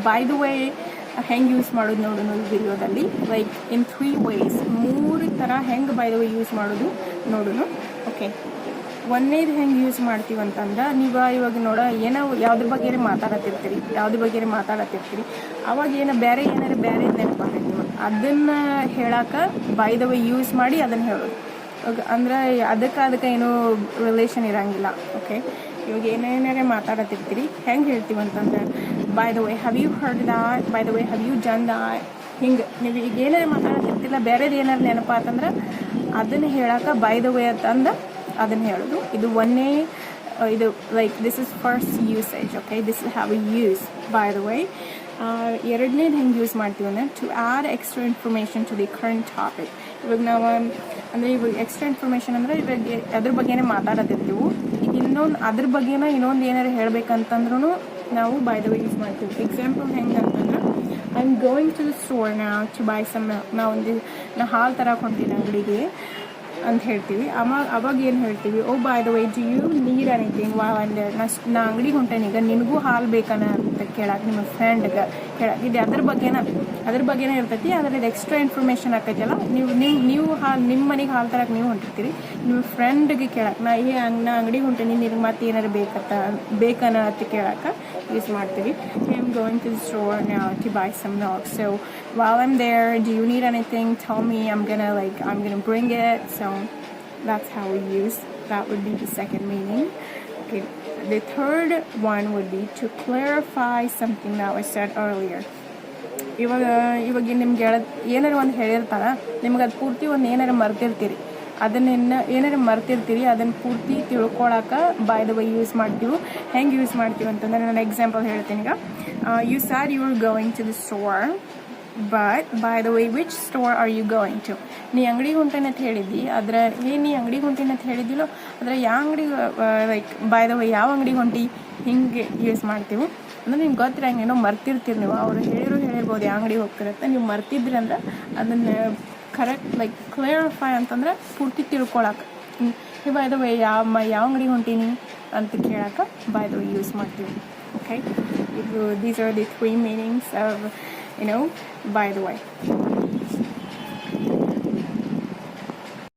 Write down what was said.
By the way ಹೆಂಗೆ use ಮಾಡೋದು ನೋಡೋಣ ವಿಡಿಯೋದಲ್ಲಿ. ಲೈಕ್ ಇನ್ 3 ways, 3 ಥರ ಹೆಂಗೆ ಬೈ ದ ವೇ ಯೂಸ್ ಮಾಡೋದು ನೋಡೋಣ. ಓಕೆ, ಒಂದನೇದು ಹೆಂಗೆ ಯೂಸ್ ಮಾಡ್ತೀವಿ ಅಂತಂದ್ರೆ, ನೀವು ಇವಾಗ ಏನೋ ಯಾವ್ದ್ರ ಬಗ್ಗೆ ಮಾತಾಡತ್ತಿರ್ತೀರಿ ಅವಾಗ ಬೇರೆ ನೆನಪಾಗೈತಿ ನಿಮಗೆ, ಅದನ್ನು ಹೇಳಕ್ಕೆ ಬೈ ದ ವೇ ಯೂಸ್ ಮಾಡಿ ಅದನ್ನು ಹೇಳೋದು. ಅಂದ್ರೆ ಅದಕ್ಕೆ ಏನೂ ರಿಲೇಷನ್ ಇರೋಂಗಿಲ್ಲ. ಓಕೆ, ಇವಾಗ ಏನೇನಾರೇ ಮಾತಾಡತ್ತಿರ್ತೀರಿ ಹೆಂಗೆ ಹೇಳ್ತೀವಿ ಅಂತಂದ್ರೆ, by the way have you heard that, by the way have you done that. ಹಿಂಗೆ ನೀವು ಈಗ ಏನಾರು ಮಾತಾಡತ್ತಿರ್ತಿಲ್ಲ, ಬೇರೆದು ಏನಾರು ನೆನಪ ಅಂತಂದ್ರೆ ಅದನ್ನು ಹೇಳಕ್ಕೆ ಬೈ ದ ವೇ ಅಂತಂದು ಅದನ್ನು ಹೇಳೋದು. ಇದು ಒಂದೇ ಇದು like this is first usage. Okay, this is have you use by the way. ಎರಡನೇದು ಹೆಂಗೆ ಯೂಸ್ ಮಾಡ್ತೀವಿ ಅಂದರೆ, to add extra information to the current topic. ಇವಾಗ ನಾವು ಅಂದರೆ ಇವಾಗ ಎಕ್ಸ್ಟ್ರಾ ಇನ್ಫಾರ್ಮೇಷನ್ ಅಂದರೆ ಇವಾಗ ಅದ್ರ ಬಗ್ಗೆನೇ ಮಾತಾಡತ್ತಿರ್ತೀವಿ, ಇನ್ನೊಂದು ಅದ್ರ ಬಗ್ಗೆನ ಇನ್ನೊಂದು ಏನಾರು ಹೇಳ್ಬೇಕಂತಂದ್ರೂ ನಾವು ಬೈ ದ ವೇ ಯೂಸ್ ಮಾಡ್ತೀವಿ. ಎಕ್ಸಾಂಪಲ್ ಹೆಂಗೆ ಅಂತಂದ್ರೆ, I am going to the store ನಾವು ಟು ಬೈ ಸಮ್ ಮಿಲ್ಕ್. ನಾ ಹಾಲು ತರಕ್ಕೆ ಹೊಂಟೀನಿ ಅಂಗಡಿಗೆ ಅಂತ ಹೇಳ್ತೀವಿ. ಅವಾಗ ಏನು ಹೇಳ್ತೀವಿ, oh by the way do you need anything wow ಅಂದೆ. ನಾ ಅಂಗಡಿಗೆ ಹೊಂಟೇನಿ, ಈಗ ನಿನಗೂ ಹಾಲು ಬೇಕನ ಅಂತ ಕೇಳಕ್ಕೆ, ನಿಮ್ಮ ಫ್ರೆಂಡ್ಗೆ ಕೇಳಕ್ಕೆ. ಇದು ಅದ್ರ ಬಗ್ಗೆನೇ ಇರ್ತೈತಿ. ಆದರೆ ಇದು ಎಕ್ಸ್ಟ್ರಾ ಇನ್ಫಾರ್ಮೇಷನ್ ಆಕೈತಲ್ಲ, ನೀವು ಹಾಲು ನಿಮ್ಮ ಮನೆಗೆ ಹಾಲು ತರಕ್ಕೆ ನೀವು ಹೊಂಟಿರ್ತೀರಿ, ನಿಮ್ಮ ಫ್ರೆಂಡ್ಗೆ ಕೇಳಕ್ಕೆ, ನಾ ಅಂಗಡಿಗೆ ಹೊಂಟೇನಿ, ನಿನಗೆ ಮತ್ತೆ ಏನಾರು ಬೇಕನ ಅಂತ ಕೇಳಕ್ಕೆ ಯೂಸ್ ಮಾಡ್ತೀವಿ. I am going to the store now to buy some milk. So while I'm there, do you need anything? Tell me. I'm gonna bring it. So that's how we use. That would be the second meaning. Okay. The third one would be to clarify something that was said earlier. ಇವಾಗ ನಿಮ್ಗೆ ಏನಾರು ಒಂದು ಹೇಳಿರ್ತಾರ, ನಿಮ್ಗೆ ಅದು ಪೂರ್ತಿ ಒಂದು ಏನಾರು ಮರ್ತಿರ್ತೀರಿ, ಅದನ್ನು ಪೂರ್ತಿ ತಿಳ್ಕೊಳಕ್ಕೆ ಬೈ ದ ವೇ ಯೂಸ್ ಮಾಡ್ತೀವಿ. ಹೆಂಗೆ ಯೂಸ್ ಮಾಡ್ತೀವಿ ಅಂತಂದ್ರೆ, ನಾನು ಎಕ್ಸಾಂಪಲ್ ಹೇಳ್ತೀನಿ. ಈಗ you said you are going to the store, but by the way which store are you going to. ನೀ ಅಂಗಡಿಗೆ ಹೊಂಟೇನೆ ಅಂತ ಹೇಳಿದ್ದಿ, ನೀ ಅಂಗಡಿಗೆ ಹೊಂಟೇನೆ ಅಂತ ಹೇಳಿದ್ದಿಲ್ಲೋ, ಆದರೆ ಯಾವ ಅಂಗಡಿಗೆ ಲೈಕ್ ಬೈ ದ ವೇ ಯಾವ ಅಂಗಡಿಗೆ ಹೊಂಟಿ ಹಿಂಗೆ ಯೂಸ್ ಮಾಡ್ತೀವಿ. ಅಂದರೆ ನಿಮ್ಗೆ ಗೊತ್ತಿರಂಗೆ ಏನೋ ಮರ್ತಿರ್ತೀರಿ ನೀವು, ಅವ್ರು ಹೇಳಿರ್ಬೋದು ಯಾವ ಅಂಗಡಿಗೆ ಹೋಗ್ತಿರತ್ತೆ, ನೀವು ಮರ್ತಿದ್ರಿ ಅಂದ್ರೆ ಅದನ್ನು ಕರೆಕ್ಟ್ ಲೈಕ್ ಕ್ಲಿಯರಿಫೈ ಅಂತಂದ್ರೆ ಪೂರ್ತಿ ತಿಳ್ಕೊಳಕ್ಕೆ. ಬೈ ದ ವೇ ಯಾವ ಅಂಗಡಿಗೆ ಹೊಂಟೀನಿ ಅಂತ ಕೇಳಕ್ಕೆ ಬೈ ದ ವೇ ಯೂಸ್ ಮಾಡ್ತೀವಿ. Okay, these are the 3 meanings of by the way.